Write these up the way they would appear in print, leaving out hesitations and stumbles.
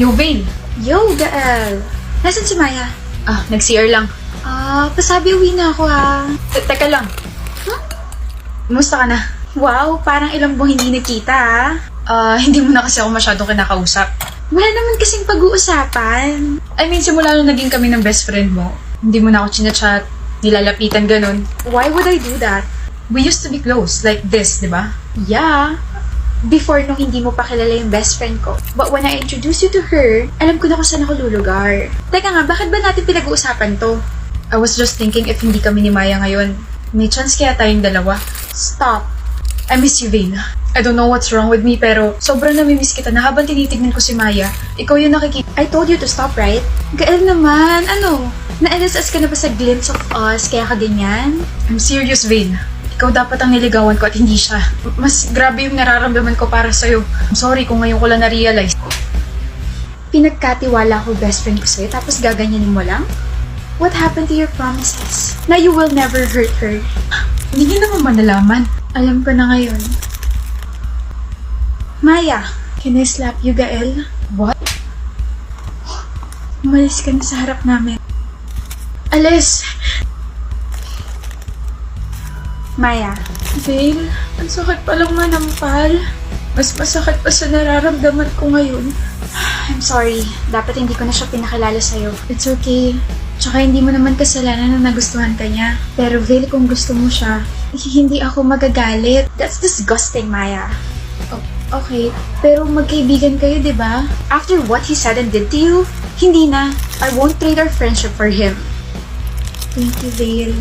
Yo, Vale. Yo, Gael. Nasaan si Maya? Nag-CR lang. Pasabi uwi na ako ha. Teka lang. Kumusta ka na? Wow, parang ilang buwan hindi nagkita ha. Hindi mo na kasi ako masyadong kinakausap. Wala naman kasing pag-uusapan. I mean, simula nung naging kami ng best friend mo, hindi mo na ako chinachat, nilalapitan ganun. Why would I do that? We used to be close, like this, di ba? Yeah. Before nung hindi mo pa kilala yung best friend ko. But when I introduced you to her, alam ko na kung saan ako lulugar. Teka nga, bakit ba natin pinag-uusapan to? I was just thinking if hindi kami ni Maya ngayon, may chance kaya tayong dalawa. Stop. I miss you, Vane. I don't know what's wrong with me, pero sobrang namimiss kita na habang tinitignan ko si Maya, ikaw yung nakikita. I told you to stop, right? Gael naman, ano? Na-LSS ka na ba sa glimpse of us kaya ka ganyan? I'm serious, Vane. Ikaw dapat ang niligawan ko at hindi siya. Mas grabe yung nararamdaman ko para sa'yo. I'm sorry kung ngayon ko lang na-realize. Pinagkatiwala ko best friend ko sa'yo tapos gaganyanin mo lang? What happened to your promises? Na you will never hurt her. Hindi niya naman malalaman. Alam ko na ngayon. Maya, can I slap you, Gael? What? Umalis ka na sa harap namin. Alis! Maya. Vale, ang sakit palang manampal. Mas masakit pa sa nararamdaman ko ngayon. I'm sorry. Dapat hindi ko na siya pinakilala sa'yo. It's okay. Tsaka hindi mo naman kasalanan na nagustuhan ka niya. Pero Vale, kung gusto mo siya, hindi ako magagalit. That's disgusting, Maya. Okay, pero magkaibigan kayo, di ba? After what he said and did to you, hindi na. I won't trade our friendship for him. Thank you, Vale.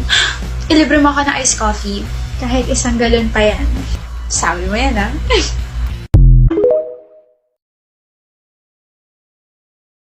Ilibre mo ka ng iced coffee. Kahit isang galon pa yan. Sabi mo yan, ha?